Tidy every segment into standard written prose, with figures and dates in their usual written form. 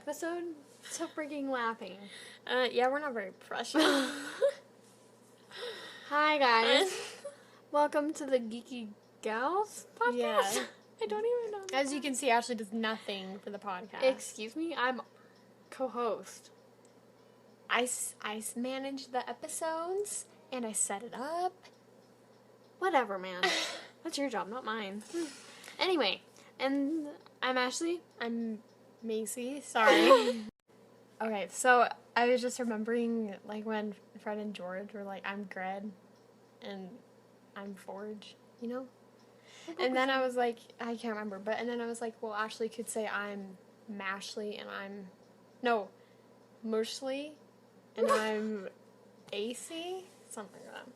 episode. So freaking laughing. Yeah, we're not very professional. Hi, guys. Welcome to the Geeky Gals podcast. Yeah. I don't even know. As you can see, Ashley does nothing for the podcast. Excuse me? I'm co-host. I manage the episodes, and I set it up. Whatever, man. That's your job, not mine. Anyway, and I'm Ashley. I'm Macey. Sorry. Okay, so I was just remembering, like, when Fred and George were like, I'm Gred, and I'm Forge, you know? And then I was like, I can't remember, and then I was like, well, Ashley could say I'm Mashley, and I'm, no, Mushley, and I'm AC, something like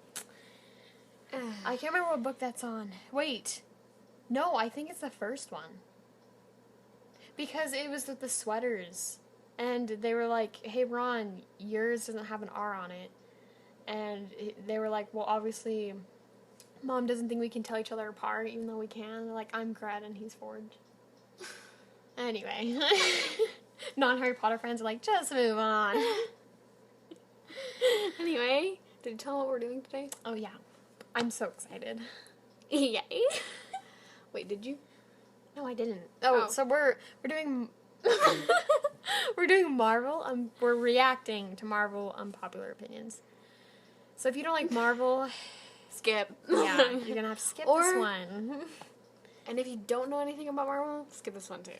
that. I can't remember what book that's on. Wait. No, I think it's the first one. Because it was with the sweaters. And they were like, hey, Ron, yours doesn't have an R on it. And they were like, well, obviously, Mom doesn't think we can tell each other apart, even though we can. They're like, I'm Gred and he's Forge. Anyway. Non-Harry Potter fans are like, just move on. Anyway, did you tell them what we're doing today? Oh, yeah. I'm so excited. Yay. Wait, did you? No, I didn't. Oh. So we're doing we're doing Marvel. We're reacting to Marvel unpopular opinions. So if you don't like Marvel, Skip. Yeah, you're gonna have to skip this one. And if you don't know anything about Marvel, skip this one too.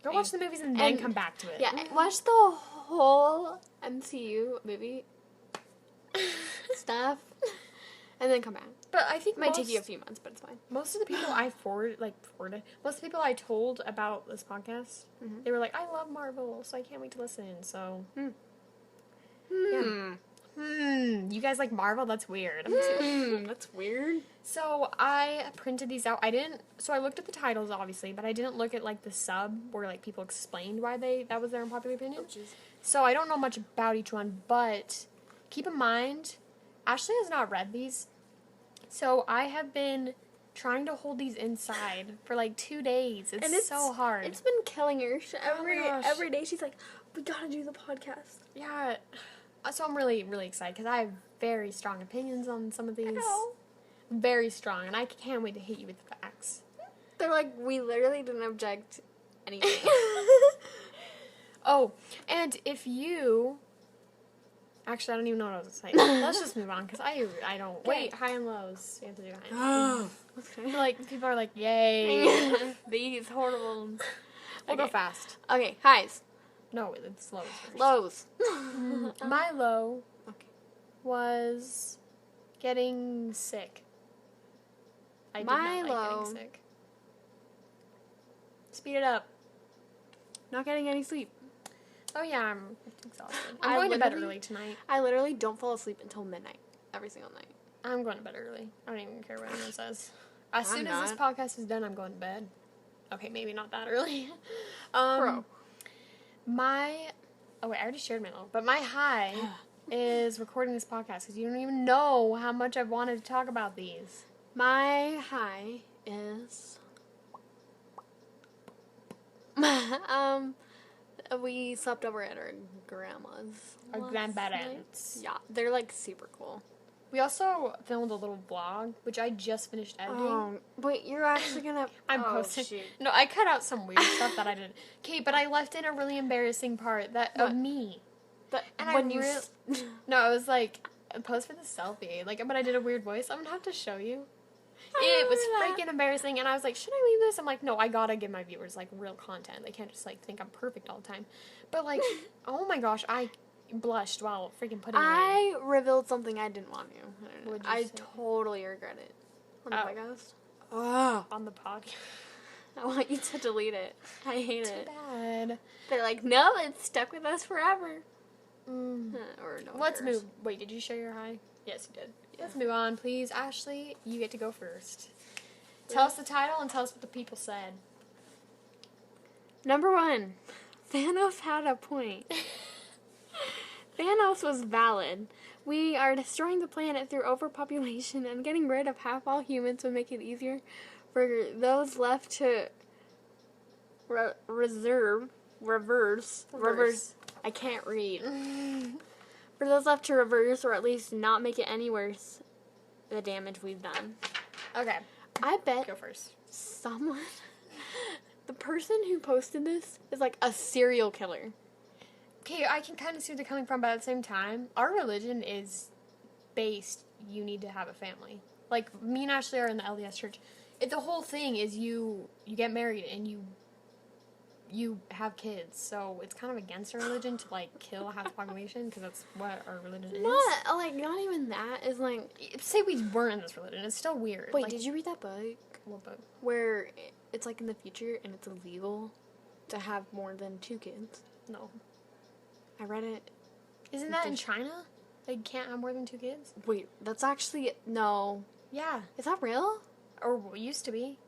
Go watch the movies and then come back to it. Yeah, watch the whole MCU movie stuff, and then come back. But I think it might take you a few months, but it's fine. Most of the people most of the people I told about this podcast, they were like, I love Marvel, so I can't wait to listen. So, yeah. You guys like Marvel? That's weird. That's weird. So I printed these out. I looked at the titles, obviously, but I didn't look at, like, the sub where, like, people explained why that was their unpopular opinion. Oh, so I don't know much about each one, but keep in mind, Ashley has not read these. So I have been trying to hold these inside for, like, 2 days. It's so hard. It's been killing her. Every day she's like, we gotta do the podcast. Yeah. So I'm really, really excited because I have very strong opinions on some of these. I know. Very strong, and I can't wait to hit you with the facts. They're like, we literally didn't object anything. Oh, and if you... Actually, I don't even know what I was saying. Let's just move on, because I don't... Okay. Wait, high and lows. You have to do high and lows. Okay. Like, people are like, yay. These horrible... We'll go fast. Okay, highs. No, it's lows first. Lows. My low was getting sick. I did not like getting sick. Speed it up. Not getting any sleep. Oh yeah, I'm exhausted. I'm going to bed early tonight. I literally don't fall asleep until midnight. Every single night. I'm going to bed early. I don't even care what anyone says. As soon as this podcast is done, I'm going to bed. Okay, maybe not that early. Bro. I already shared my low, but my high is recording this podcast because you don't even know how much I've wanted to talk about these. My high is we slept over at our grandma's. Our grandparents. Yeah, they're like super cool. We also filmed a little vlog, which I just finished editing. Wait, you're actually gonna... I'm posting. Shoot. No, I cut out some weird stuff that I didn't. Okay, but I left in a really embarrassing part of me. And No, I was like, post for the selfie. Like, but I did a weird voice. I'm gonna have to show you. It was freaking embarrassing, and I was like, should I leave this? I'm like, no, I gotta give my viewers, like, real content. They can't just, like, think I'm perfect all the time. But, like, oh my gosh, I blushed while freaking putting it in. I revealed something I didn't want to. I say? totally regret it. On the podcast. Oh. On the podcast. I want you to delete it. I hate it. Too bad. They're like, no, it's stuck with us forever. Or no. Let's move. Wait, did you share your high? Yes, you did. Yeah. Let's move on, please. Ashley, you get to go first. Tell us the title and tell us what the people said. Number 1. Thanos had a point. Thanos was valid. We are destroying the planet through overpopulation, and getting rid of half all humans would make it easier for those left to reserve reverse. I can't read. For those left to reverse, or at least not make it any worse, the damage we've done. Okay. I bet Go first. someone, the person who posted this is like a serial killer. Okay, I can kind of see where they're coming from, but at the same time, our religion is based, you need to have a family. Like, me and Ashley are in the LDS church. The whole thing is you get married and you have kids, so it's kind of against our religion to, like, kill half the population, because that's what our religion is. Not even that, is like... Say we were in this religion, it's still weird. Wait, like, did you read that book? What book? Where it's, like, in the future, and it's illegal to have more than 2 kids? No. I read it. Isn't that in China? They can't have more than 2 kids? Wait, that's actually... No. Yeah. Is that real? Or used to be.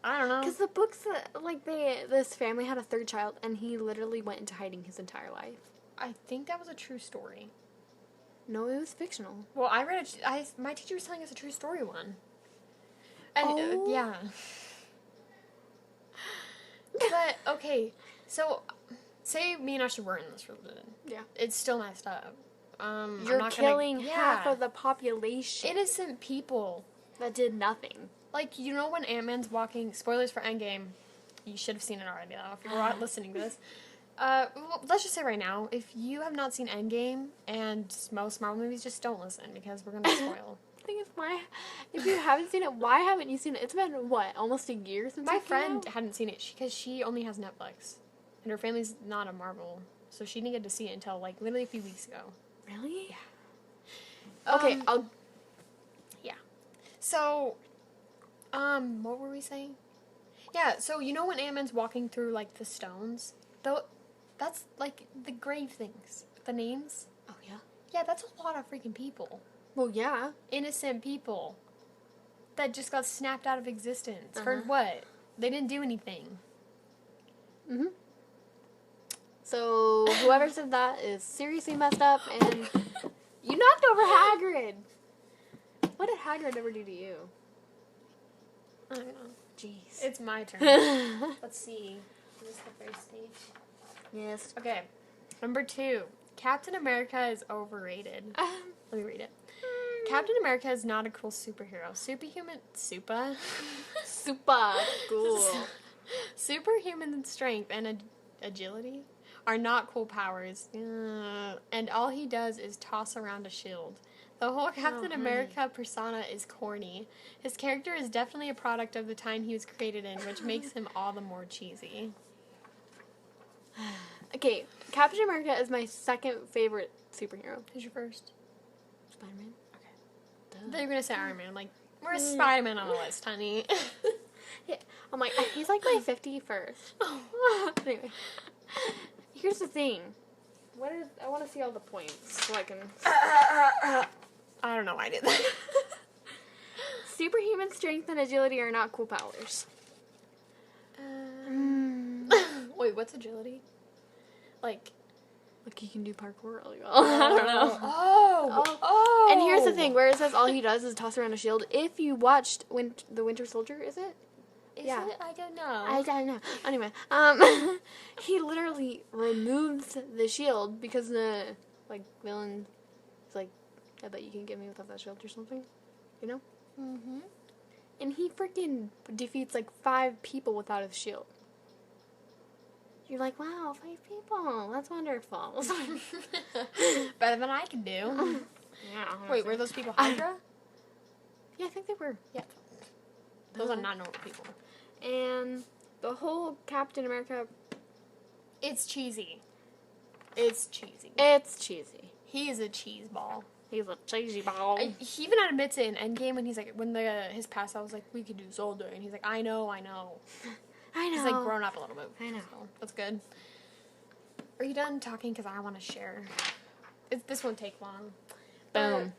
I don't know. Because the books, like, this family had a 3rd child, and he literally went into hiding his entire life. I think that was a true story. No, it was fictional. Well, I read it. My teacher was telling us a true story one. And, yeah. But, okay, so, say me and Ashley were in this religion. Yeah. It's still messed up. You're killing half of the population. Innocent people. That did nothing. Like, you know when Ant-Man's walking... Spoilers for Endgame. You should have seen it already, though, if you were listening to this. Well, let's just say right now, if you have not seen Endgame and most Marvel movies, just don't listen, because we're going to spoil. I think it's if you haven't seen it, why haven't you seen it? It's been, what, almost a year since My friend hadn't seen it, because she only has Netflix. And her family's not a Marvel, so she didn't get to see it until, like, literally a few weeks ago. Really? Yeah. Okay, Yeah. So, what were we saying? Yeah, so you know when Ant-Man's walking through, like, the stones? That's, like, the grave things. The names. Oh, yeah? Yeah, that's a lot of freaking people. Well, yeah. Innocent people. That just got snapped out of existence. For what? They didn't do anything. Mm-hmm. So, whoever said that is seriously messed up, and you knocked over Hagrid! What did Hagrid ever do to you? I don't know. Jeez. It's my turn. Let's see. Is this the first stage? Yes. Okay. Number 2. Captain America is overrated. Let me read it. Captain America is not a cool superhero. Super cool. Superhuman strength and agility are not cool powers. And all he does is toss around a shield. The whole Captain America persona is corny. His character is definitely a product of the time he was created in, which makes him all the more cheesy. Okay, Captain America is my second favorite superhero. Who's your first? Spider-Man. I thought you were going to say Iron Man. I'm like, where's Spider-Man on the list, honey? Yeah, I'm like, he's like my 51st. Anyway, here's the thing. I want to see all the points so I can... I don't know why I did that. Superhuman strength and agility are not cool powers. Wait, what's agility? Like you can do parkour really well. I don't know. Oh. And here's the thing, where it says all he does is toss around a shield. If you watched The Winter Soldier, is it? Is it? I don't know. I don't know. Anyway, he literally removes the shield because the, like, villain is like, I bet you can get me without that shield or something. You know? Mm-hmm. And he freaking defeats, like, 5 people without his shield. You're like, wow, 5 people. That's wonderful. Better than I can do. Yeah. Wait, were those people Hydra? Yeah, I think they were. Yeah. Those are not normal people. And the whole Captain America... It's cheesy. It's cheesy. It's cheesy. He is a cheese ball. He's a cheesy ball. He even admits it in Endgame when he's like, when his past, I was like, we could do Zolder. And he's like, I know. I know. He's like grown up a little bit. I know. So that's good. Are you done talking? Because I want to share. This won't take long. Boom.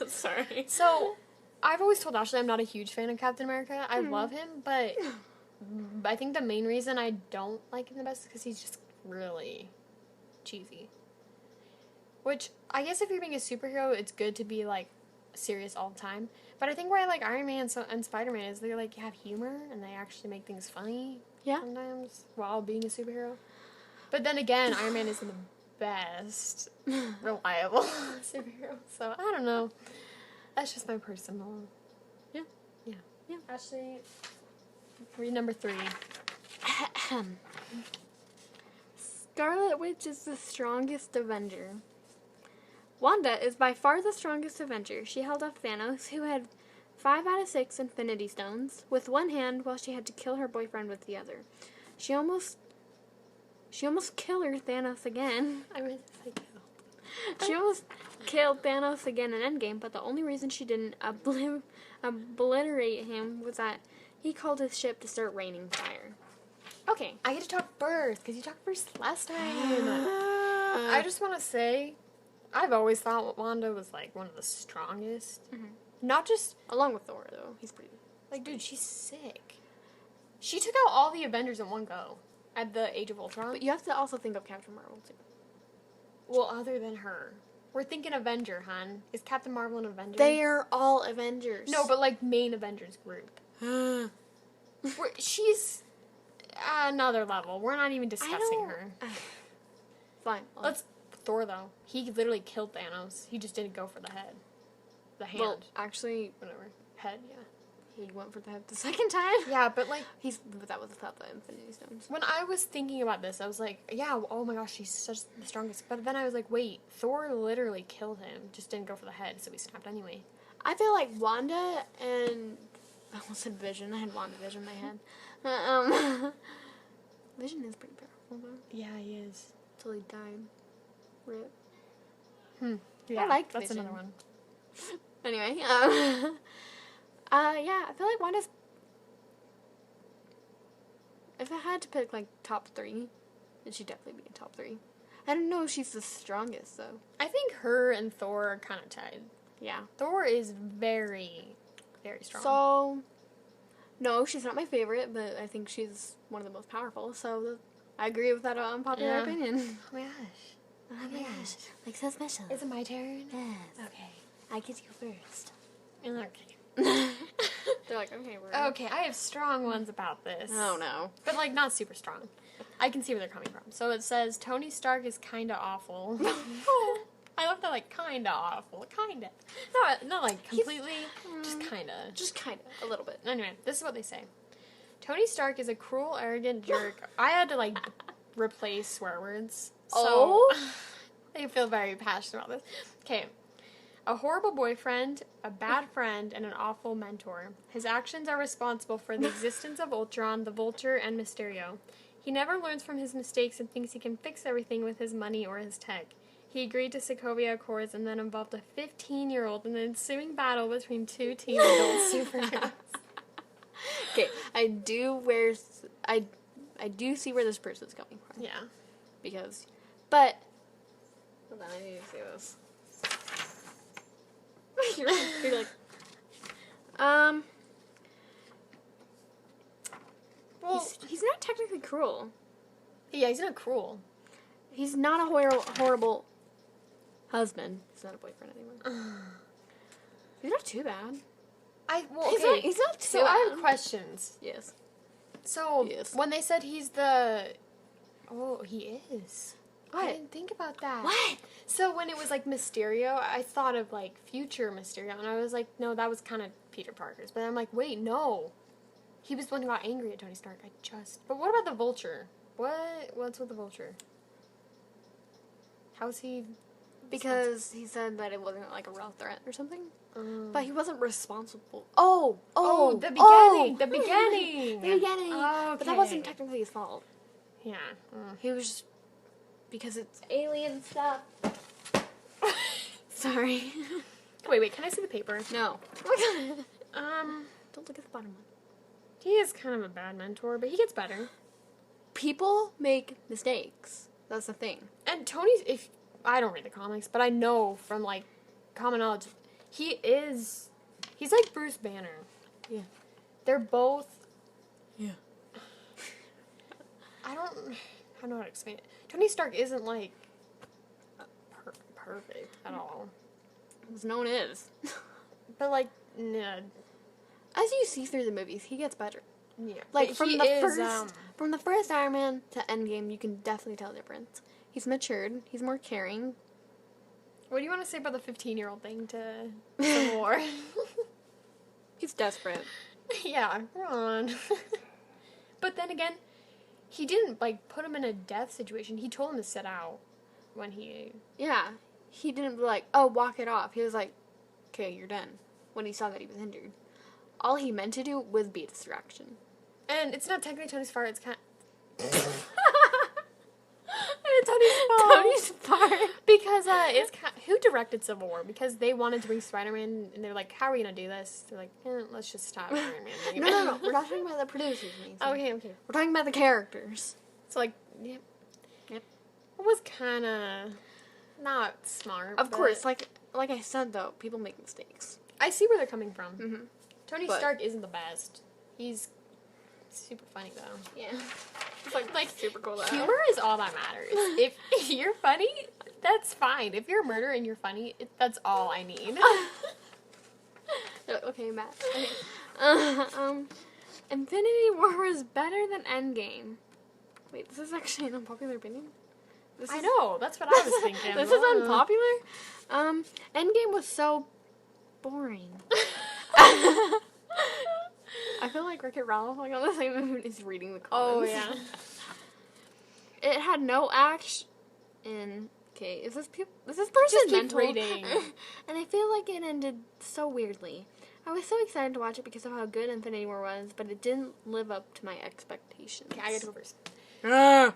Sorry. So, I've always told Ashley I'm not a huge fan of Captain America. I love him, but I think the main reason I don't like him the best is because he's just really cheesy. Which, I guess if you're being a superhero, it's good to be, like, serious all the time. But I think why I like Iron Man and Spider-Man is they, like, have humor and they actually make things funny. Yeah. sometimes while being a superhero. But then again, Iron Man isn't the best reliable superhero. So I don't know. That's just my personal. Yeah. Ashley, read number 3. Scarlet Witch is the strongest Avenger. Wanda is by far the strongest Avenger. She held off Thanos, who had 5 out of 6 Infinity Stones, with one hand while she had to kill her boyfriend with the other. She almost killed Thanos again. I mean, it's like, She almost killed Thanos again in Endgame, but the only reason she didn't obliterate him was that he called his ship to start raining fire. Okay. I get to talk first, because you talked first last time. I just want to say, I've always thought Wanda was, like, one of the strongest. Mm-hmm. Not just, Along with Thor, though. He's pretty... like, dude, she's sick. She took out all the Avengers in one go at the Age of Ultron. But you have to also think of Captain Marvel, too. Well, other than her. We're thinking Avenger, hon. Is Captain Marvel an Avenger? They are all Avengers. No, but, like, main Avengers group. She's another level. We're not even discussing her. Fine. Let's... Thor, though. He literally killed Thanos. He just didn't go for the head. The hand. Well, actually, Whatever. Head, yeah. he went for the head the second time. Yeah, but, like... But that was without the Infinity Stones. When I was thinking about this, I was like, yeah, oh my gosh, she's such the strongest. But then I was like, wait, Thor literally killed him. Just didn't go for the head, so he snapped anyway. I feel like Wanda and... I almost said Vision. I had WandaVision in my head. Vision is pretty powerful, though. Yeah, he is. Until he died. Rip. Yeah, liked that's Vision. another one. Anyway, yeah, I feel like Wanda's... If I had to pick, like, top 3, then she'd definitely be in top 3. I don't know if she's the strongest, though. I think her and Thor are kind of tied. Yeah. Thor is very, very strong. So, no, she's not my favorite, but I think she's one of the most powerful, so I agree with that unpopular opinion. Oh my gosh. Oh my gosh. Like, so special. Is it my turn? Yes. Okay. I get you first. Okay. They're like, okay, we're... Okay, I have strong ones about this. Oh, no. But, like, not super strong. I can see where they're coming from. So it says, Tony Stark is kinda awful. I love that, like, kinda awful. Kinda. Not like, completely. Just kinda. Just kind of. A little bit. Anyway, this is what they say. Tony Stark is a cruel, arrogant jerk. I had to, like, replace swear words. So I feel very passionate about this. Okay. A horrible boyfriend, a bad friend, and an awful mentor. His actions are responsible for the existence of Ultron, the Vulture, and Mysterio. He never learns from his mistakes and thinks he can fix everything with his money or his tech. He agreed to Sokovia Accords and then involved a 15-year-old in the ensuing battle between 2 teen adult superheroes. Okay, I do see where this person's coming from. Yeah. Because, hold on, I need to see this. you're like, well, he's not technically cruel. Yeah, he's not cruel. He's not a horrible husband. He's not a boyfriend anymore. He's not too bad. He's not too So bad. I have questions. Yes. So, Yes. when they said he's the... Oh, he is. What? I didn't think about that. What? So, when it was, like, Mysterio, I thought of, like, future Mysterio, and I was like, no, that was kind of Peter Parker's. But I'm like, wait, no. He was the one who got angry at Tony Stark. But what about the Vulture? What's with the Vulture? How's he... Because he said that it wasn't like a real threat or something. But he wasn't responsible. the beginning! The beginning! The beginning. Okay. But that wasn't technically his fault. Yeah. He was just... Because it's alien stuff. Sorry. Wait, can I see the paper? No. Don't look at the bottom one. He is kind of a bad mentor, but he gets better. People make mistakes. That's the thing. And Tony's, I don't read the comics, but I know from, like, common knowledge, he's like Bruce Banner. Yeah. They're both... Yeah. I don't know how to explain it. Tony Stark isn't, like, perfect at all. Because no one is. But, like, no. As you see through the movies, he gets better. Yeah. Like, But from he the is, from the first Iron Man to Endgame, you can definitely tell the difference. He's matured. He's more caring. What do you want to say about the 15-year-old thing to Civil War? He's desperate. Yeah, come on. But then again, he didn't, like, put him in a death situation. He told him to sit out when he... Yeah. He didn't be like, oh, walk it off. He was like, okay, you're done. When he saw that he was injured. All he meant to do was be a distraction. And it's not technically Tony's fault, it's kind Tony's part. Because, it's who directed Civil War? Because they wanted to bring Spider-Man, and they're like, how are we gonna do this? They're like, let's just stop Iron Man. No. We're not talking about the producers, Mason. Okay. We're talking about the characters. So, like, yep. Yep. It was kind of not smart. Of course, like I said, though, people make mistakes. I see where they're coming from. Mm-hmm. Tony Stark isn't the best. He's super funny, though. Yeah. It's like super cool, though. Humor is all that matters. If you're funny, that's fine. If you're a murderer and you're funny, that's all I need. Okay, Matt. Okay. Infinity War was better than Endgame. Wait, this is actually an unpopular opinion? I know, that's what I was thinking. This is unpopular? Endgame was so boring. I feel like Wreck-It Ralph, like on the same mood, is reading the comments. Oh, yeah. It had no action. Okay, is this person Just keep mental? reading. And I feel like it ended so weirdly. I was so excited to watch it because of how good Infinity War was, but it didn't live up to my expectations. Okay, I get to go first. Ah.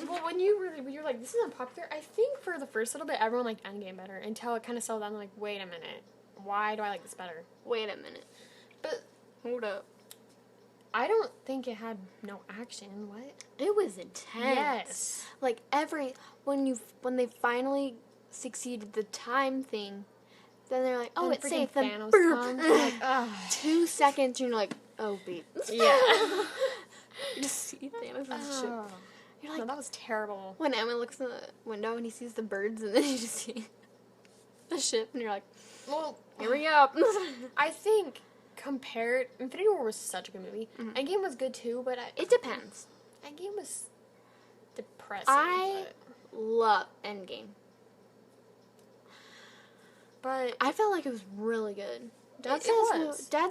Well, when you were like, this is unpopular, I think for the first little bit, everyone liked Endgame better, until it kind of settled down, like, wait a minute, why do I like this better? Wait a minute. But, Hold up. I don't think it had no action. What? It was intense. Yes. Like when they finally succeeded the time thing, then they're like, oh, Then it's freaking safe. Then Thanos burp. comes, you're like, ugh. 2 seconds, and you're like, oh, beat. Yeah. You just see Thanos' ship. You're like, No, that was terrible. when Emma looks in the window and he sees the birds, and then you just see the ship, and you're like, Well, here we go. I think compared, Infinity War was such a good movie. Mhm. Endgame was good too, but It depends. Endgame was depressing. I love Endgame. but I felt like it was really good. Dad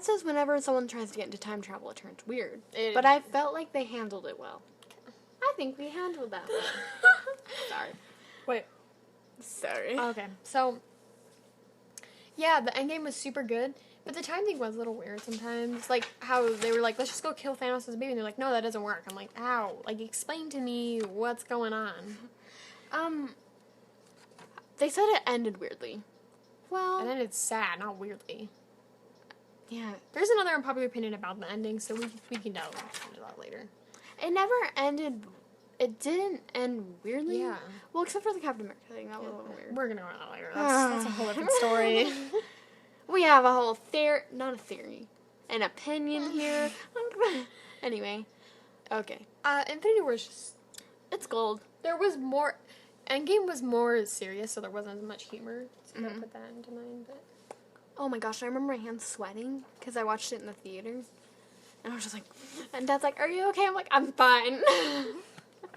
says whenever someone tries to get into time travel, it turns weird. But I felt like they handled it well. I think we handled that well. Sorry. Wait. Sorry. Okay, so yeah, the Endgame was super good, but the time thing was a little weird sometimes. Like how they were like, let's just go kill Thanos' baby, and they're like, no, that doesn't work. I'm like, ow! Like, explain to me what's going on. They said it ended weirdly. Well, And then it's sad, not weirdly. yeah. There's another unpopular opinion about the ending, so we can delve into that later. It never ended. It didn't end weirdly. Yeah. Well, except for the Captain America thing. That was a little weird. We're gonna go into that later. That's a whole different story. We have a whole not a theory, an opinion here. Anyway, okay. Infinity War is just, It's gold. there was more. Endgame was more serious, so there wasn't as much humor. So gotta Mhm. put that into mind. But Oh my gosh, I remember my hands sweating because I watched it in the theater. And I was just like, and Dad's like, are you okay? I'm like, I'm fine.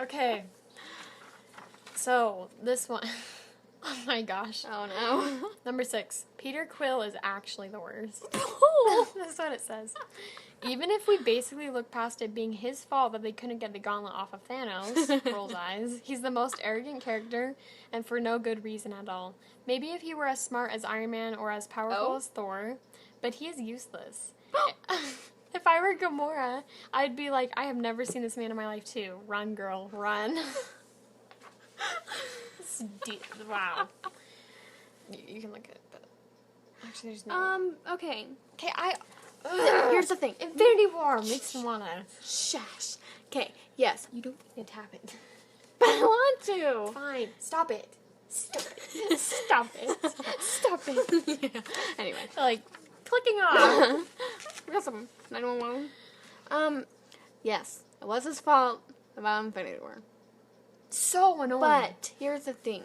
okay. So this one, oh my gosh. Oh no. Number 6. Peter Quill is actually the worst. That's what it says. Even if we basically look past it being his fault that they couldn't get the gauntlet off of Thanos, rolls eyes, he's the most arrogant character, and for no good reason at all. Maybe if he were as smart as Iron Man or as powerful as Thor, but he is useless. If I were Gamora, I'd be like, I have never seen this man in my life too. Run, girl, run. Wow. You can look at it, but actually there's no... Okay. Okay, Here's the thing. Infinity War makes me wanna... Shush. Okay, yes, you don't You tap it. but I want to. Fine. Stop it. Stop it. Stop it. Stop it. Yeah. Anyway. Like, clicking off. We got some 911. Yes, it was his fault about Infinity War. So annoying. But here's the thing.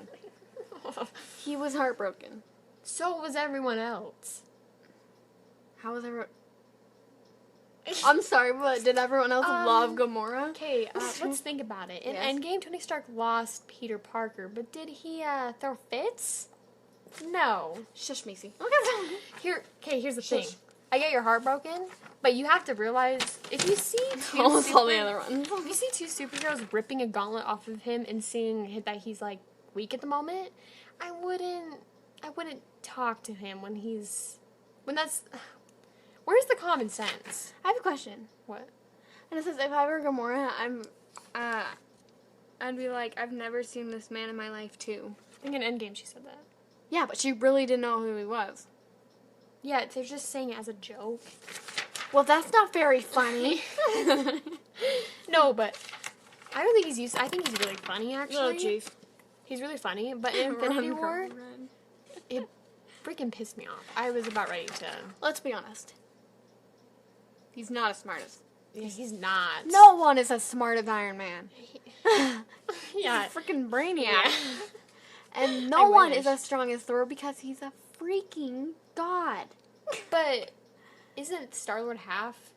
He was heartbroken. So was everyone else. How was I? I'm sorry, but did everyone else love Gamora? Okay, let's think about it. In Yes. Endgame, Tony Stark lost Peter Parker, but did he throw fits? No. Shush, Macy. Here's the thing. Shush. I get your heart broken, but you have to realize if you see Almost all the other ones. if you see two superheroes ripping a gauntlet off of him and seeing that he's like weak at the moment, I wouldn't talk to him when that's. Where's the common sense? I have a question. What? And it says, if I were Gamora, I'd be like, I've never seen this man in my life, too. I think in Endgame she said that. Yeah, but she really didn't know who he was. Yeah, they're just saying it as a joke. Well, that's not very funny. No, but I don't think he's used. I think he's really funny, actually. Oh, jeez. He's really funny, but in Infinity War, it freaking pissed me off. I was about ready to. Let's be honest. He's not as smart as... Yeah, he's not. No one is as smart as Iron Man. Yeah. He's a freaking brainiac. Yeah. And no one wish. is as strong as Thor because he's a freaking god. But isn't Star-Lord half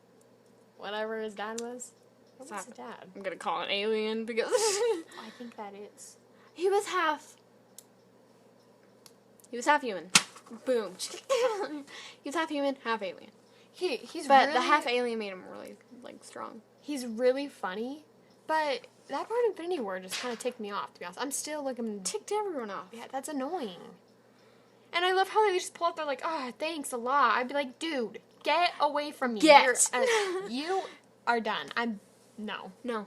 whatever his dad was? What was his dad? I'm gonna call it alien because... I think that is. He was half human. Boom. He was half human, half alien. He's But really, the half alien made him really, like, strong. He's really funny, but that part of Infinity War just kind of ticked me off, to be honest. I'm still looking... Ticked everyone off. Yeah, that's annoying. And I love how they just pull out, they're like, thanks a lot. I'd be like, dude, get away from me. Get. You are done. No. No.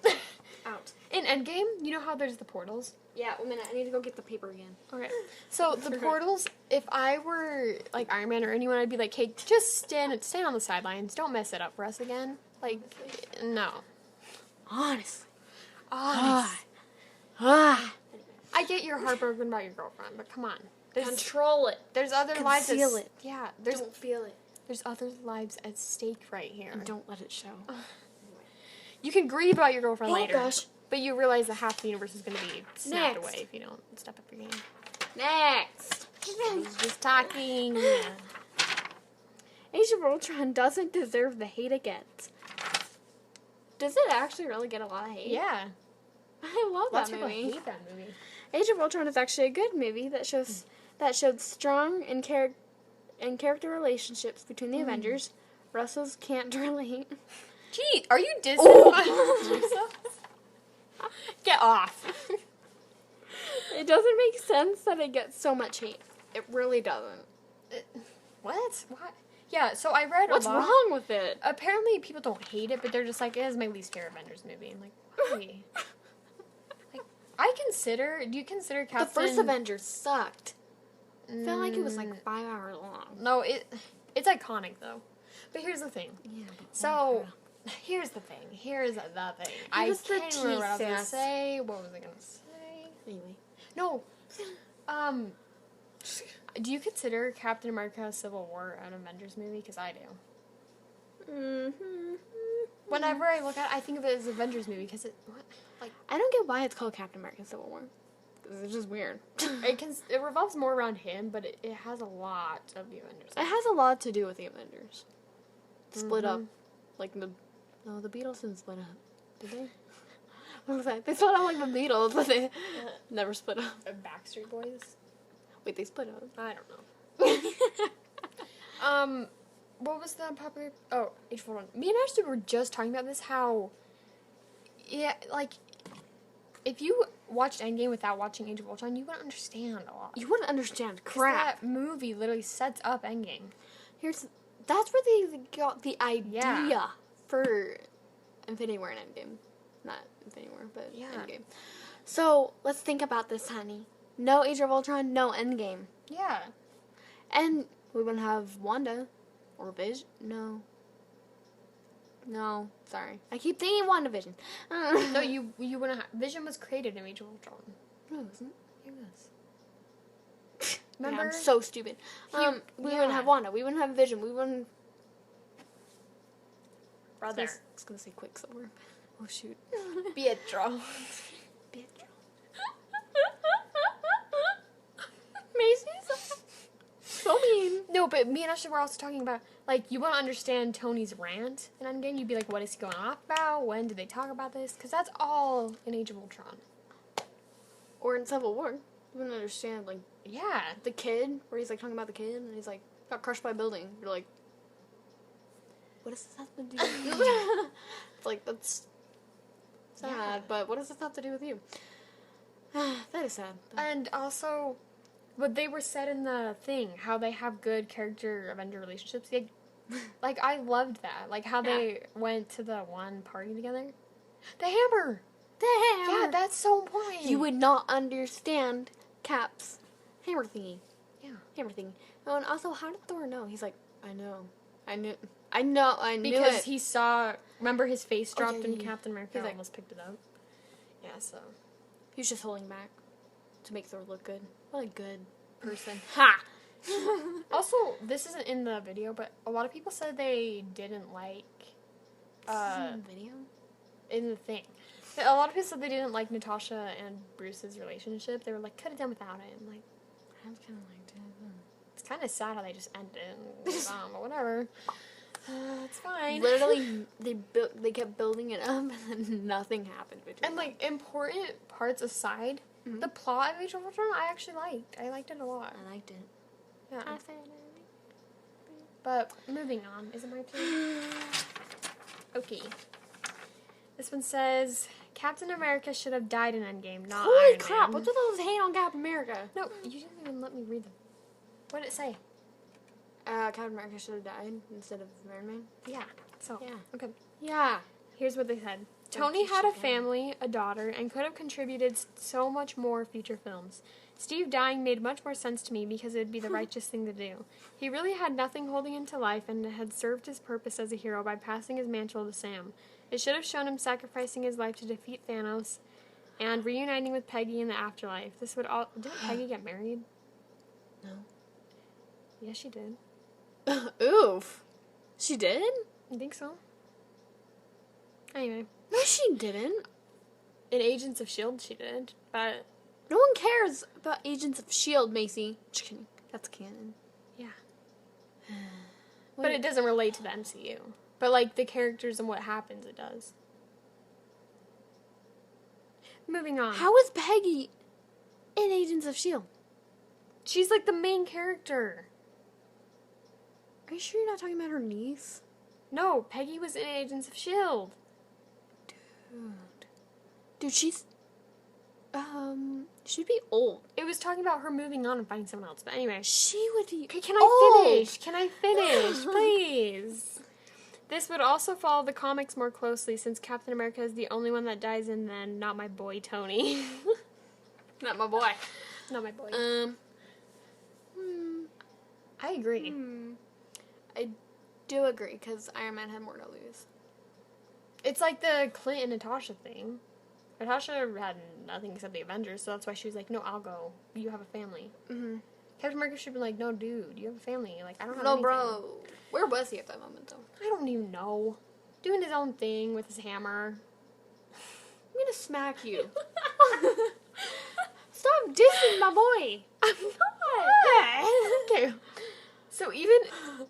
Out. In Endgame, you know how there's the portals? Yeah, 1 minute. I need to go get the paper again. Okay. So the portals, if I were like Iron Man or anyone, I'd be like, hey, just stand on the sidelines. Don't mess it up for us again. Like, no. Honestly. I get you're heartbroken about your girlfriend, but come on. Control it. There's other lives. Conceal it. Yeah. Don't feel it. There's other lives at stake right here. And don't let it show. You can grieve about your girlfriend later. Gosh. But you realize that half the universe is going to be snapped Next. away if you don't step up your game. Next. He's just talking. Age of Ultron doesn't deserve the hate it gets. Does it actually really get a lot of hate? Yeah. I love Lots that of people movie. hate that movie. Age of Ultron is actually a good movie that showed strong and character relationships between the Avengers. Russell's can't relate. Gee, are you dissing? Get off. It doesn't make sense that it gets so much hate. It really doesn't. What? Yeah, so I read What's a lot. wrong with it? Apparently people don't hate it, but they're just like, it is my least favorite Avengers movie. I'm like, why? Do you consider Captain... The first Avengers sucked. I felt like it was like 5 hours long. No, it's iconic though. But here's the thing. Yeah. So, here's the thing. I was the can't remember what I was going to thesis. say. What was I going to say? Anyway. No. Do you consider Captain America Civil War an Avengers movie? Because I do. Mm-hmm. Whenever I look at it, I think of it as an Avengers movie because I don't get why it's called Captain America Civil War. 'Cause it's just weird. it revolves more around him, but it has a lot of the Avengers. It has a lot to do with the Avengers. Split up. Like the Beatles didn't split up. Did they? What was that? They split up like the Beatles, but they never split up. Backstreet Boys? Wait, they split up. I don't know. What was the popular... Oh, Age of Ultron. Me and Ashley were just talking about this, how... Yeah, like... If you watched Endgame without watching Age of Ultron, you wouldn't understand a lot. You wouldn't understand 'Cause crap. that movie literally sets up Endgame. That's where they got the idea Yeah. for Infinity War and Endgame. Not Infinity War, but Yeah. Endgame. So, let's think about this, honey. No Age of Ultron, no Endgame. Yeah. And we wouldn't have Wanda. Or Vision. No, sorry. I keep thinking WandaVision. No, you wouldn't have... Vision was created in Age of Ultron. No, it wasn't. It was. Yeah, Remember? I'm so stupid. We wouldn't have Wanda. We wouldn't have Vision. We wouldn't... Brother. I was going to say Quicksilver. Oh, shoot. Pietro. Pietro. Macy's. So mean. No, but me and Ashley were also talking about, like, you want to understand Tony's rant in Endgame. You'd be like, what is he going off about? When did they talk about this? Because that's all in Age of Ultron. Or in Civil War. You wouldn't understand, like, Yeah. the kid, where he's, like, talking about the kid, and he's, like, got crushed by a building. You're like, what does this have to do with you? It's like, that's sad, but what does this have to do with you? That is sad. And also, what they were said in the thing, how they have good character-Avenger relationships. Like, I loved that. Like, how they went to the one party together. The hammer! Yeah, that's so important. You would not understand Cap's hammer thingy. Yeah. Hammer thingy. Oh, and also, how did Thor know? He's like, I knew it. Because he saw, remember his face dropped in yeah. Captain America? He's like, almost picked it up. Yeah, so. He was just holding back to make Thor look good. What a good person. Ha! Also, this isn't in the video, but a lot of people said they didn't like, This is in the video? in the thing. A lot of people said they didn't like Natasha and Bruce's relationship. They were like, could have done without him. Like, I kind of liked it. it's kind of sad how they just ended it. But whatever. It's fine. Literally, they kept building it up, and then nothing happened between And, like, important parts aside, the plot of Age of Ultron I actually liked. I liked it a lot. I liked it. Yeah. But, moving on. Is it my turn? Okay. This one says, Captain America should have died in Endgame, not Holy Iron crap, Man. what's with all this hate on Captain America? No, you didn't even let me read them. What did it say? Captain America should have died instead of Iron Man. Yeah. So, Yeah. okay. Yeah. Here's what they said. Don't Tony you had a shit, yeah. family, a daughter, and could have contributed so much more future films. Steve dying made much more sense to me because it would be the righteous thing to do. He really had nothing holding him to life and had served his purpose as a hero by passing his mantle to Sam. It should have shown him sacrificing his life to defeat Thanos and reuniting with Peggy in the afterlife. This would all... Didn't Peggy get married? No. Yes, she did. Oof. She did? I think so. Anyway. No, she didn't. In Agents of S.H.I.E.L.D. she did, but... No one cares about Agents of S.H.I.E.L.D., Macy. Just kidding. That's canon. Yeah. But it doesn't relate to the MCU. But, like, the characters and what happens, it does. Moving on. How is Peggy in Agents of S.H.I.E.L.D.? She's, like, the main character. Are you sure you're not talking about her niece? No, Peggy was in Agents of S.H.I.E.L.D. Dude, she's... she'd be old. It was talking about her moving on and finding someone else. But anyway. She would be Okay, can I old. finish? Can I finish? Please. This would also follow the comics more closely since Captain America is the only one that dies and then not my boy, Tony. Not my boy. Not my boy. I agree. I do agree, because Iron Man had more to lose. It's like the Clint and Natasha thing. Natasha had nothing except the Avengers, so that's why she was like, no, I'll go. You have a family. Mm-hmm. Captain America should be like, no, dude, you have a family. Like, I don't have No, anything. bro. Where was he at that moment, though? I don't even know. Doing his own thing with his hammer. I'm gonna smack you. Stop dissing my boy. I'm not. Okay. So even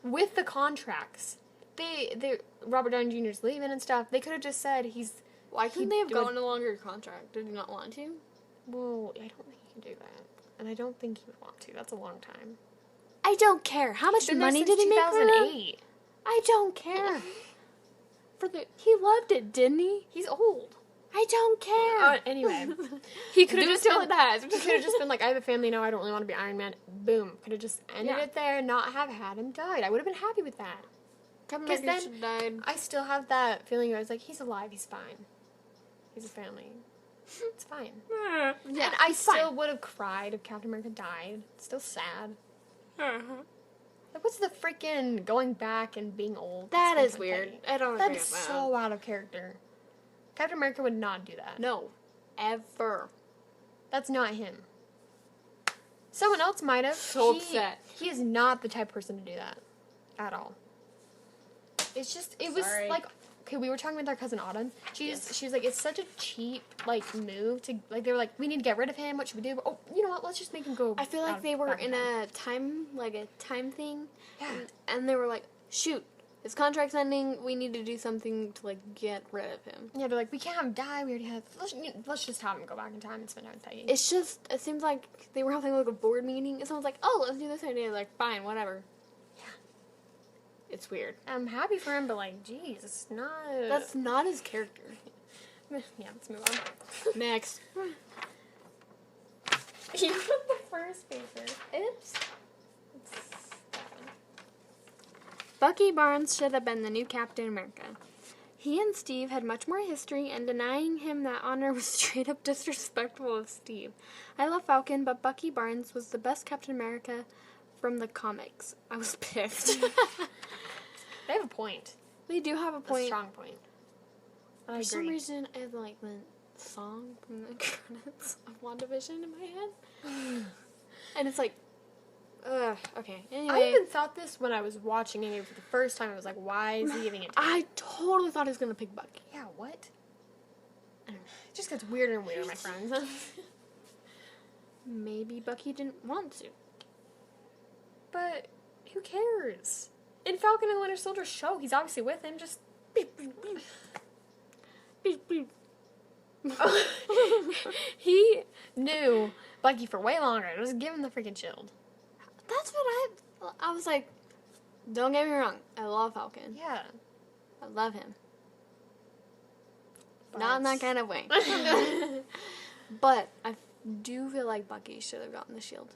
with the contracts, they Robert Downey Jr.'s leaving and stuff. They could have just said Why couldn't they have do gotten a longer contract? Did he not want to? Well, I don't think he can do that, and I don't think he would want to. That's a long time. I don't care. How much Been there money since did he make for that? 2008. I don't care. He loved it, didn't he? He's old. I don't care. Anyway, he could have Do just it till been it dies. He could have just been like, I have a family now. I don't really want to be Iron Man. Boom. Could have just ended Yeah. it there and not have had him died. I would have been happy with that. Captain 'Cause America then- should have died. I still have that feeling where I was like, he's alive. He's fine. He's a family. It's fine. Yeah, and I it's still fine. would have cried if Captain America died. It's still sad. Uh-huh. Like, what's the freaking going back and being old? That It's is like weird. Peggy. I don't agree That's with that. so out of character. Captain America would not do that. No. Ever. That's not him. Someone else might have. So upset. He is not the type of person to do that. At all. It's just, it was Sorry. like, okay, we were talking with our cousin Autumn. She was like, it's such a cheap, like, move to, like, they were like, we need to get rid of him. What should we do? Oh, you know what? Let's just make him go. I feel like they were in a time thing. Yeah. And they were like, shoot, his contract's ending. We need to do something to, like, get rid of him. Yeah, they're like, we can't have him die. We already have, let's just have him go back in time and spend time with Peggy. It's just, it seems like they were having, like, a board meeting. And someone's like, oh, let's do this idea. Like, fine, whatever. It's weird. I'm happy for him, but, like, geez, it's not... That's not his character. Yeah, let's move on. Next. You put the first paper. Oops. Bucky Barnes should have been the new Captain America. He and Steve had much more history, and denying him that honor was straight up disrespectful of Steve. I love Falcon, but Bucky Barnes was the best Captain America from the comics. I was pissed. They have a point. They do have a point. A strong point. I agree. For some reason, I have, like, the song from the credits of WandaVision in my head. And it's like, ugh, okay. Anyway. I even thought this when I was watching it for the first time. I was like, why is he giving it to him? I totally thought he was going to pick Bucky. Yeah, what? I don't know. It just gets weirder and weirder, my friends. Maybe Bucky didn't want to. But who cares? In Falcon and the Winter Soldier show, he's obviously with him. Just beep, beep, beep. Beep, beep. He knew Bucky for way longer. Just give him the freaking shield. That's what I was like, don't get me wrong. I love Falcon. Yeah. I love him. But Not in that kind of way. But I do feel like Bucky should have gotten the shield.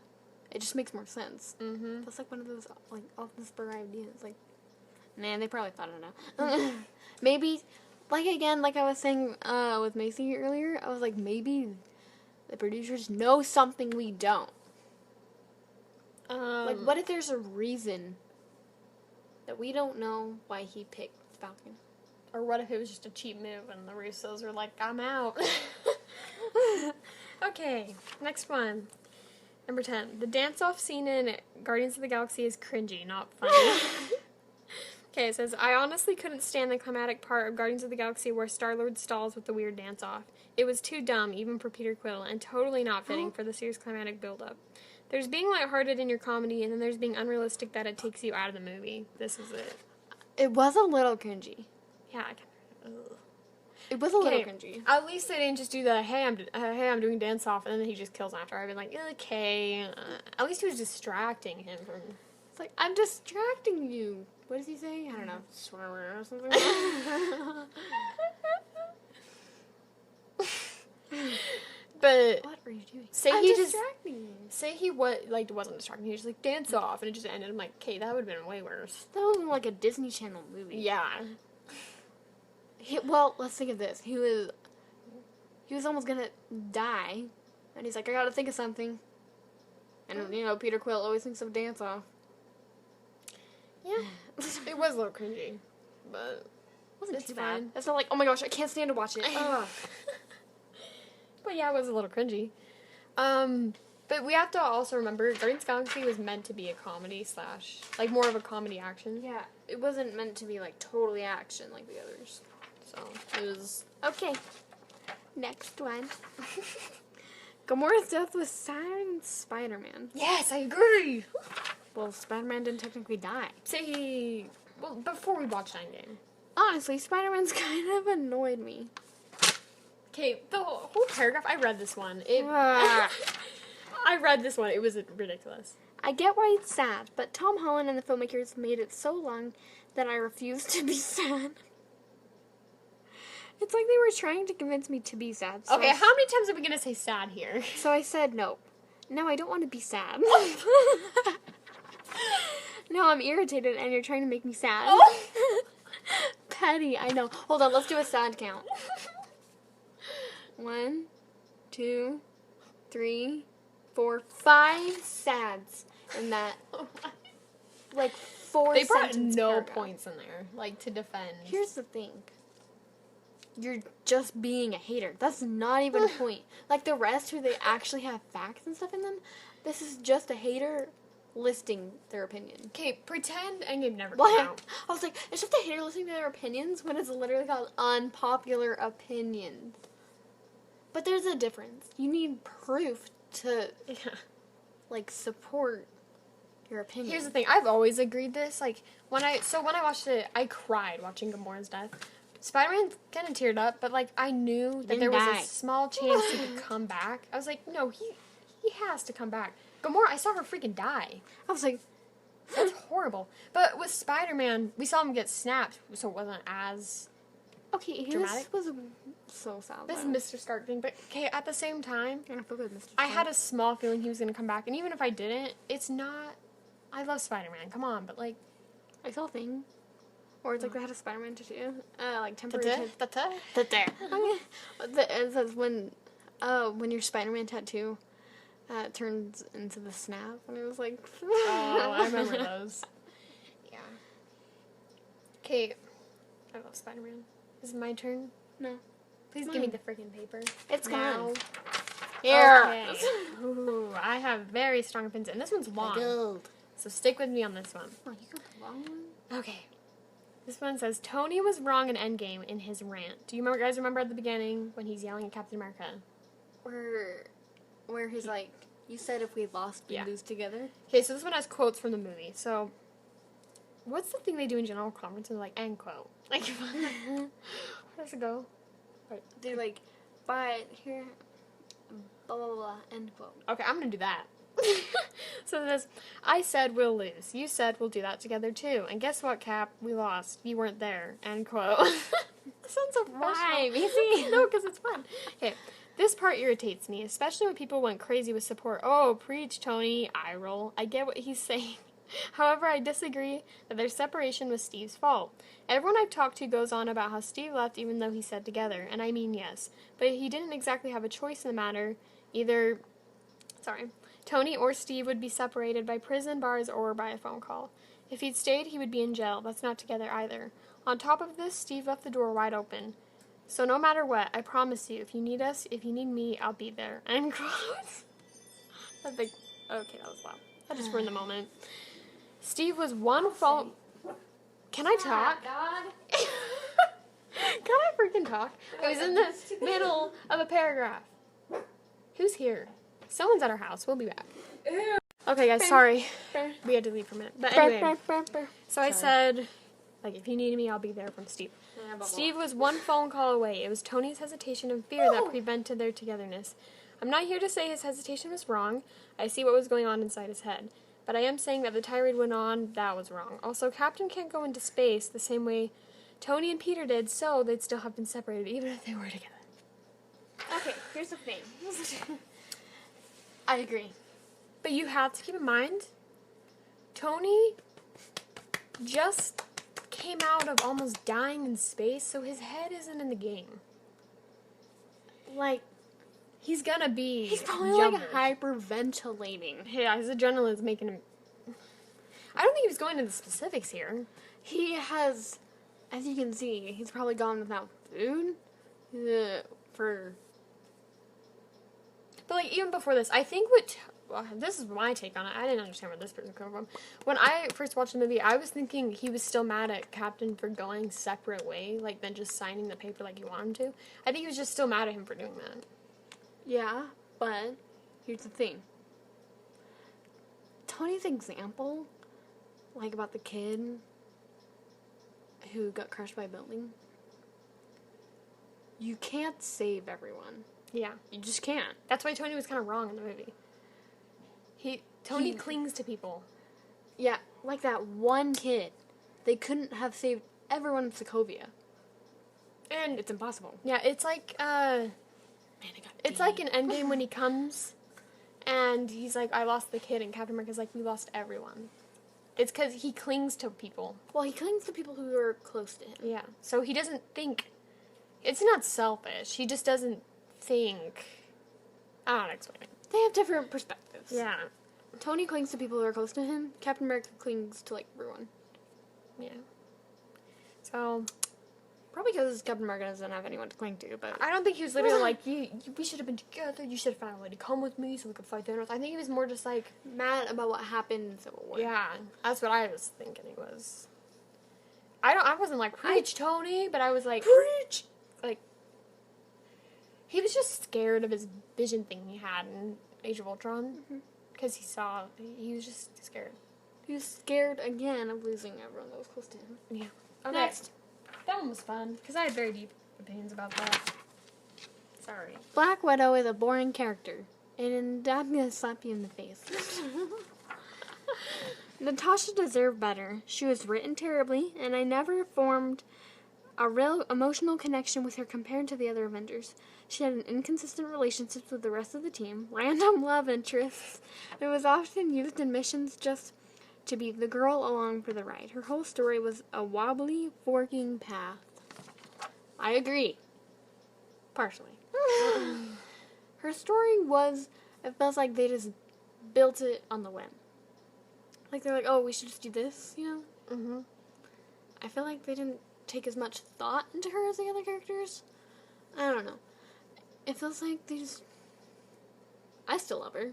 It just makes more sense. Mm-hmm. That's like one of those, like, off the spur ideas. Like, man, they probably thought it out. Maybe, like, again, like I was saying with Macey earlier, I was like, maybe the producers know something we don't. Like, what if there's a reason that we don't know why he picked Falcon? Or what if it was just a cheap move and the Russos were like, I'm out. Okay, next one. Number 10. The dance-off scene in Guardians of the Galaxy is cringy, not funny. Okay, it says, I honestly couldn't stand the climatic part of Guardians of the Galaxy where Star-Lord stalls with the weird dance-off. It was too dumb, even for Peter Quill, and totally not fitting for the series' climatic build-up. There's being lighthearted in your comedy, and then there's being unrealistic that it takes you out of the movie. This is it. It was a little cringy. Yeah, It was a little cringy. At least they didn't just do the, hey, I'm doing dance-off, and then he just kills after. I've been like, okay. At least he was distracting him from... It's like, I'm distracting you. What does he say? I don't know. Swear or something. But What are you doing? say I'm he distracting you. say he wasn't distracting. He was just like dance off, and it just ended. I'm like, okay, that would have been way worse. That was like a Disney Channel movie. Yeah. Well, let's think of this. He was almost gonna die, and he's like, I gotta think of something. And you know, Peter Quill always thinks of dance off. Yeah. It was a little cringy, but Wasn't it's too fine. bad. It's not like, oh my gosh, I can't stand to watch it. Ugh. But yeah, it was a little cringy. But we have to also remember, Guardians of the Galaxy was meant to be a comedy / like more of a comedy action. Yeah, it wasn't meant to be like totally action like the others. So it was Okay, next one. Gamora's death was sad in Spider-Man. yes, I agree. Well, Spider-Man didn't technically die. Well, before we watched Endgame. Honestly, Spider-Man's kind of annoyed me. Okay, the whole paragraph. I read this one. Ah. I read this one. It was ridiculous. I get why it's sad, but Tom Holland and the filmmakers made it so long that I refuse to be sad. It's like they were trying to convince me to be sad. So Okay, how many times are we gonna say sad here? So I said no. No, I don't want to be sad. No, I'm irritated and you're trying to make me sad. Petty, I know. Hold on, let's do a sad count. 1, 2, 3, 4, 5 sads in that. Like 4 They brought sentence no paragraph. points in there, like to defend. Here's the thing. You're just being a hater. That's not even a point. Like the rest who they actually have facts and stuff in them, this is just a hater listing their opinion. Okay, pretend Endgame never came What? out. I was like, it's just a hater listening to their opinions when it's literally called unpopular opinions. But there's a difference. You need proof to, like, support your opinion. Here's the thing. I've always agreed this. Like, when I watched it, I cried watching Gamora's death. Spider-Man kind of teared up, but, like, I knew that there was a small chance he could come back. I was like, no, he has to come back. Gamora, I saw her freaking die. I was like, that's horrible. But with Spider-Man, we saw him get snapped, so it wasn't as dramatic. This was so sad. This is Mr. Stark thing, but okay, at the same time, I feel good, Mr. I had a small feeling he was going to come back, and even if I didn't, it's not... I love Spider-Man, come on, but, like... I saw a thing. Or it's like they had a Spider-Man tattoo. Like, temporary tattoo. It says when your Spider-Man tattoo turns into the snap, and it was like... Oh, I remember those. Yeah. Okay, I love Spider-Man. Is it my turn? No. Please give me the freaking paper. It's gone. Here. Okay. Ooh, I have very strong opinions, and this one's long. Gold. So stick with me on this one. Oh, you got the long one? Okay. This one says, Tony was wrong in Endgame in his rant. Do you guys remember at the beginning when he's yelling at Captain America? Where he's like, you said if we lost, we'd lose together? Okay, so this one has quotes from the movie. So, what's the thing they do in general conferences? Like, end quote. Like, where does it go? They're like, but here, blah, blah, blah, end quote. Okay, I'm going to do that. So this, I said we'll lose. You said we'll do that together too. And guess what, Cap? We lost. You weren't there. End quote. That sounds so professional. Why? Easy? No, because it's fun. Okay, this part irritates me, especially when people went crazy with support. Oh, preach, Tony. Eye roll. I get what he's saying. However, I disagree that their separation was Steve's fault. Everyone I've talked to goes on about how Steve left even though he said together. And I mean, yes. But he didn't exactly have a choice in the matter. Either... Sorry. Tony or Steve would be separated by prison bars or by a phone call. If he'd stayed, he would be in jail. That's not together either. On top of this, Steve left the door wide open. So no matter what, I promise you, if you need us, if you need me, I'll be there. End quote. Okay, that was loud. I just ruined the moment. Steve was one phone... Can I talk? God. Can I freaking talk? I was in the middle of a paragraph. Who's here? Someone's at our house. We'll be back. Okay, guys, sorry. We had to leave for a minute. But anyway, so I said, like, if you need me, I'll be there from Steve. Steve was one phone call away. It was Tony's hesitation and fear that prevented their togetherness. I'm not here to say his hesitation was wrong. I see what was going on inside his head. But I am saying that the tirade went on. That was wrong. Also, Captain can't go into space the same way Tony and Peter did, so they'd still have been separated, even if they were together. Okay, here's the thing. I agree. But you have to keep in mind, Tony just came out of almost dying in space, so his head isn't in the game. Like, he's gonna be He's probably younger. like hyperventilating. Yeah, his adrenaline's making him... I don't think he was going into the specifics here. He has, as you can see, he's probably gone without food for... But, like, even before this, I think this is my take on it. I didn't understand where this person came from. When I first watched the movie, I was thinking he was still mad at Captain for going separate way, like, than just signing the paper like he wanted him to. I think he was just still mad at him for doing that. Yeah, but here's the thing. Tony's example, like, about the kid who got crushed by a building, you can't save everyone. Yeah. You just can't. That's why Tony was kind of wrong in the movie. Tony clings to people. Yeah, like that one kid. They couldn't have saved everyone in Sokovia. And it's impossible. Yeah, it's like, it's like in Endgame when he comes and he's like, I lost the kid, and Captain America's like, we lost everyone. It's because he clings to people. Well, he clings to people who are close to him. Yeah, so he doesn't think, it's not selfish, he just doesn't think, I don't know how to explain it. They have different perspectives. Yeah. Tony clings to people who are close to him. Captain America clings to, like, everyone. Yeah. So, Probably because Captain America doesn't have anyone to cling to, but... I don't think he was literally like, we should have been together, you should have found a way to come with me so we could fight Thanos. I think he was more just like... mad about what happened in Civil War. Yeah, that's what I was thinking he was. I wasn't like, preach, Tony, but I was like... Preach! Like... He was just scared of his vision thing he had in Age of Ultron. Because he was just scared. He was scared again of losing everyone that was close to him. Yeah. Okay. Next. That one was fun, because I had very deep opinions about that. Sorry. Black Widow is a boring character. And I'm gonna slap you in the face. Natasha deserved better. She was written terribly, and I never formed a real emotional connection with her compared to the other Avengers. She had an inconsistent relationship with the rest of the team, random love interests, and was often used in missions just to be the girl along for the ride. Her whole story was a wobbly, forking path. I agree. Partially. Her story was, it feels like they just built it on the whim. Like, they're like, oh, we should just do this, you know? Mm-hmm. I feel like they didn't take as much thought into her as the other characters. I don't know. It feels like they just... I still love her.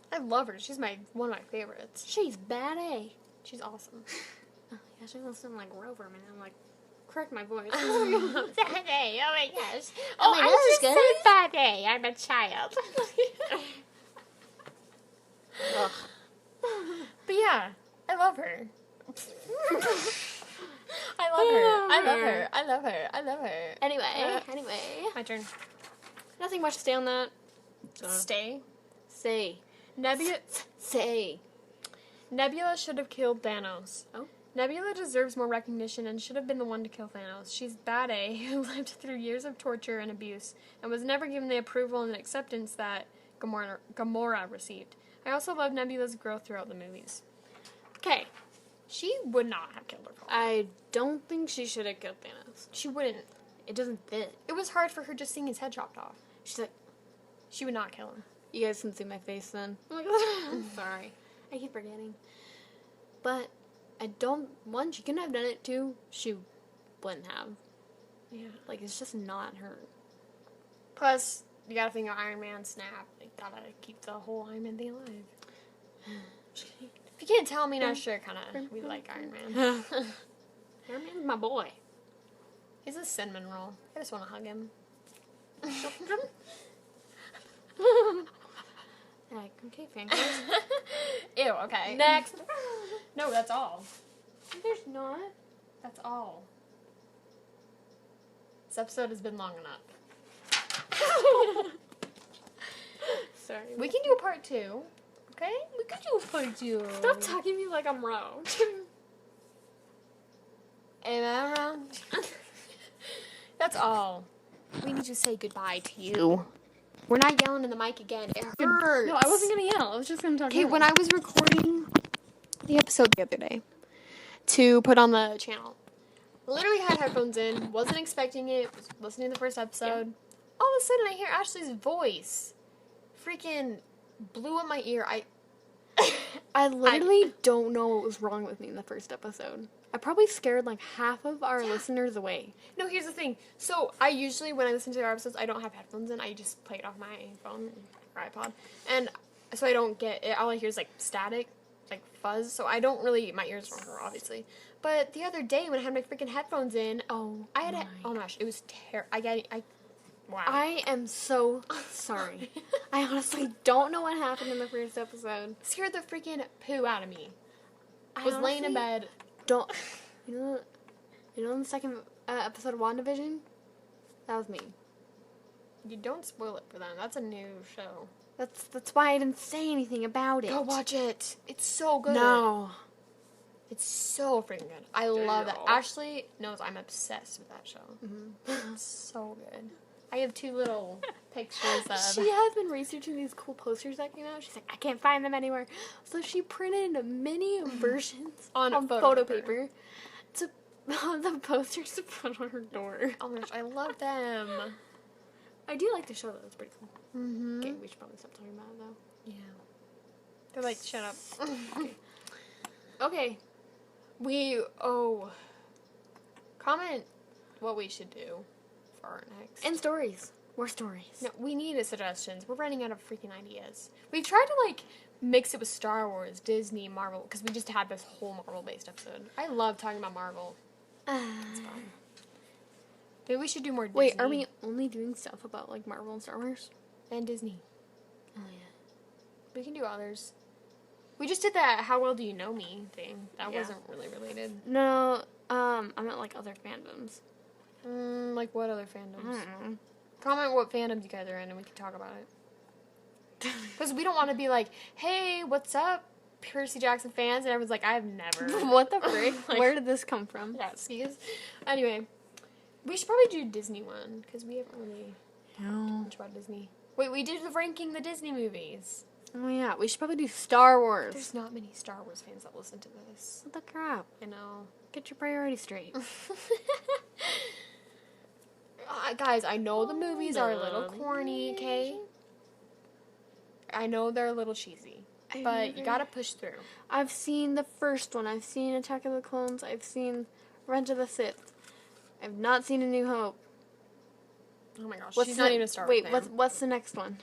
I love her. She's one of my favorites. She's bad A. She's awesome. Oh, yeah, she almost sound like Rover, man. I'm like, correct my voice. Bad A. Oh my gosh. Oh, I was just said bad A. I'm a child. Ugh. But yeah, I love her. I love her. I love her. I love her. I love her. Anyway. My turn. Nothing much to say on that. Stay. Say. Say. Nebula should have killed Thanos. Oh? Nebula deserves more recognition and should have been the one to kill Thanos. She's bad A who lived through years of torture and abuse and was never given the approval and acceptance that Gamora received. I also love Nebula's growth throughout the movies. Okay. She would not have killed her father. I don't think she should have killed Thanos. She wouldn't. It doesn't fit. It was hard for her just seeing his head chopped off. She's like, She would not kill him. you guys can see my face then. I'm sorry. I keep forgetting. But one, she couldn't have done it. Two, she wouldn't have. Yeah. Like, it's just not her. Plus, you gotta think of Iron Man snap. They gotta keep the whole Iron Man thing alive. If you can't tell me, not sure, we like Iron Man. Iron Man's my boy. He's a cinnamon roll. I just want to hug him. Like, okay, fangirls. Ew, okay. Next. No, that's all. There's not. That's all. This episode has been long enough. Sorry. We can do a part 2. Okay? We could do a part 2. Stop talking to me like I'm wrong. Am I wrong? That's all. We need to say goodbye to you. We're not yelling in the mic again. It hurts. No, I wasn't gonna yell. I was just gonna talk. Okay, when I was recording the episode the other day to put on the channel, literally had headphones in, wasn't expecting it, was listening to the first episode. Yeah. All of a sudden I hear Ashley's voice. Freaking blew up my ear. I literally don't know what was wrong with me in the first episode. I probably scared like half of our listeners away. No, here's the thing. So I usually, when I listen to our episodes, I don't have headphones in. I just play it off my phone or iPod. And so I don't get it. All I hear is like static, like fuzz. So I don't really, my ears don't hurt, obviously. But the other day when I had my freaking headphones in, oh my gosh, it was terrible. Wow. I am so sorry. I honestly don't know what happened in the first episode. Scared the freaking poo out of me. I was laying in bed. You know in the second episode of WandaVision? That was me. You don't spoil it for them. That's a new show. That's why I didn't say anything about it. Go watch it. It's so good. No. It's so freaking good. I love that. Ashley knows I'm obsessed with that show. Mm-hmm. It's so good. I have 2 little pictures of... She has been researching these cool posters that came out. She's like, I can't find them anywhere. So she printed many versions on photo paper to the posters to put on her door. Oh my gosh, I love them. I do like the show, though. It's pretty cool. Mm-hmm. Okay, we should probably stop talking about it, though. Yeah. They're like, shut up. Okay. Comment what we should do for our next. And stories. More stories. No, we need suggestions. We're running out of freaking ideas. We've tried to, like, mix it with Star Wars, Disney, Marvel, because we just had this whole Marvel-based episode. I love talking about Marvel. It's fun. Maybe we should do more Disney. Wait, are we only doing stuff about, like, Marvel and Star Wars? And Disney. Oh, yeah. We can do others. We just did that How Well Do You Know Me thing. That Yeah. wasn't really related. No, I meant, like, other fandoms. Like what other fandoms? I don't know. Comment what fandoms you guys are in and we can talk about it. Because we don't want to be like, hey, what's up, Percy Jackson fans? And everyone's like, I've never. What the frick? Like, Where did this come from? yeah, excuse. Anyway, we should probably do Disney one because we haven't really No. much about Disney. Wait, we did the ranking the Disney movies. Oh, yeah. We should probably do Star Wars. There's not many Star Wars fans that listen to this. What the crap? I know. Get your priorities straight. Guys, I know the movies are a little corny, okay? I know they're a little cheesy. But you gotta push through. I've seen the first one. I've seen Attack of the Clones. I've seen Revenge of the Sith. I've not seen A New Hope. Oh my gosh, she's not even a Star Wars fan. What's the next one?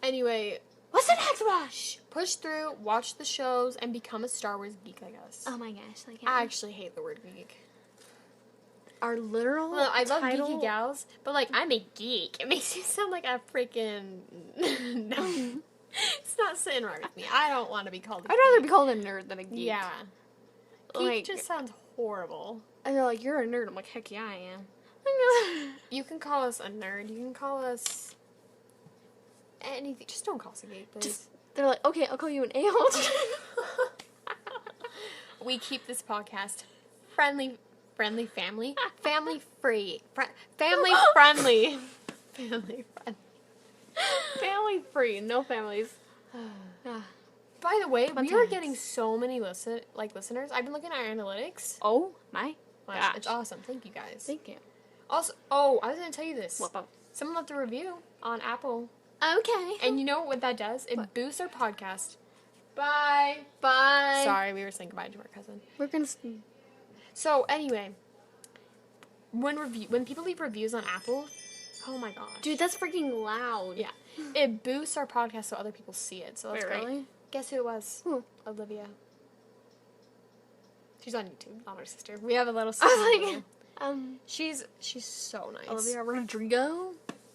Anyway, What's the next one? push through, watch the shows, and become a Star Wars geek like us. Oh my gosh. I actually hate the word geek. Our literal Well, I love title... geeky gals, but like, I'm a geek. It makes you sound like a freaking... No. It's not sitting right with me. I don't want to be called a geek. I'd rather be called a nerd than a geek. Yeah. Geek Like, just sounds horrible. and they're like, you're a nerd. I'm like, heck yeah, I am. You can call us a nerd. You can call us anything. Just don't call us a geek, please. They're like, okay, I'll call you an a-hole. We keep this podcast family free, family friendly, family friendly. Family free, no families. By the way, Fun we are times. getting so many listeners. I've been looking at our analytics. Oh my gosh. It's awesome. Thank you guys. Thank you. Also, I was going to tell you this. What? Someone left a review on Apple. Okay. And you know what that does? It What? boosts our podcast. Bye. Bye. Sorry, we were saying goodbye to our cousin. We're gonna... So, anyway. When people leave reviews on Apple, oh my gosh. Dude, that's freaking loud. Yeah. It boosts our podcast so other people see it. So that's Wait, great. really? Guess who it was? Who? Olivia. She's on YouTube, not our sister. We have a little I sister. was Olivia. like, She's so nice. Olivia Rodrigo?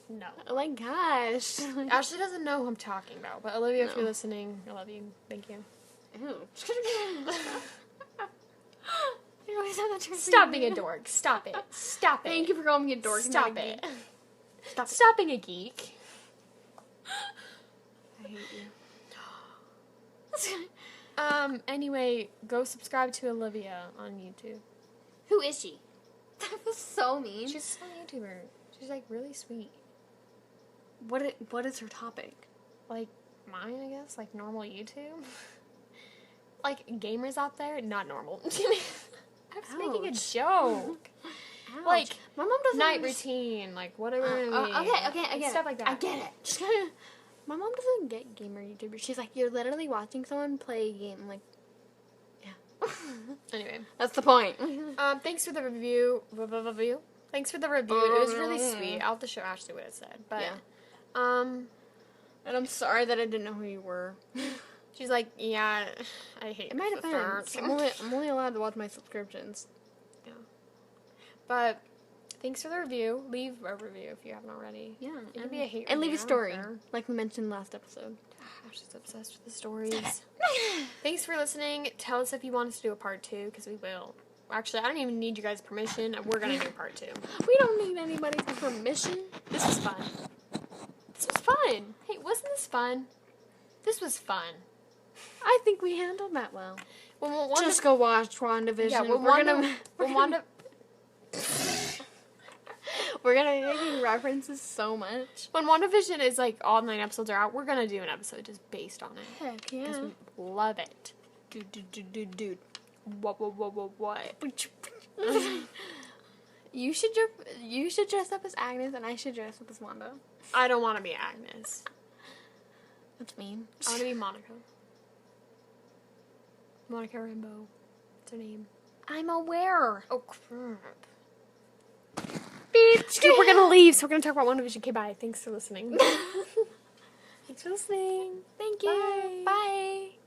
No. Oh my gosh. Ashley doesn't know who I'm talking about, but Olivia, if No. you're listening, I love you. Thank you. Ew. You always have that turn Stop for being you. a dork. Stop it. Stop it. Thank you for calling me a dork. Stop not a it. geek. Stop it. Stop being a geek. I hate you. Anyway, go subscribe to Olivia on YouTube. Who is she? That was so mean. She's a YouTuber. She's like really sweet. What is her topic? Like mine, I guess. Like normal YouTube. Like gamers out there, not normal. I was making a Ouch. joke. Ouch. Like my mom doesn't night understand- routine, like what are we Okay, I get stuff it. like that. I get it. Just kinda, my mom doesn't get gamer YouTubers. She's like, you're literally watching someone play a game. I'm like, yeah. Anyway, That's the point. thanks for the review. Thanks for the review. It was really sweet. I'll have to show Ashley what it said. But Yeah. And I'm sorry that I didn't know who you were. she's like, yeah, I hate It might the have been. third. I'm only allowed to watch my subscriptions. Yeah. But thanks for the review. Leave a review if you haven't already. Yeah. It can be a hate And leave a review, I don't story, care. like we mentioned last episode. Ashley's obsessed with the stories. Thanks for listening. Tell us if you want us to do a part 2, because we will. Actually, I don't even need you guys' permission. We're going to do part 2. We don't need anybody's permission. This was fun. This was fun. Hey, wasn't this fun? This was fun. I think we handled that well. When Just go watch WandaVision. yeah, when We're gonna be making references so much. When WandaVision is like all 9 episodes are out, we're gonna do an episode just based on it. Heck yeah. Because we love it. Dude. What? You should dress up as Agnes and I should dress up as Wanda. I don't want to be Agnes. That's mean. I want to be Monica. Monica Rambeau. What's her name? I'm aware. Oh, crap. we're gonna leave, so we're gonna talk about WandaVision. Okay, bye. Thanks for listening. Thanks for listening. Thank you. Bye. Bye.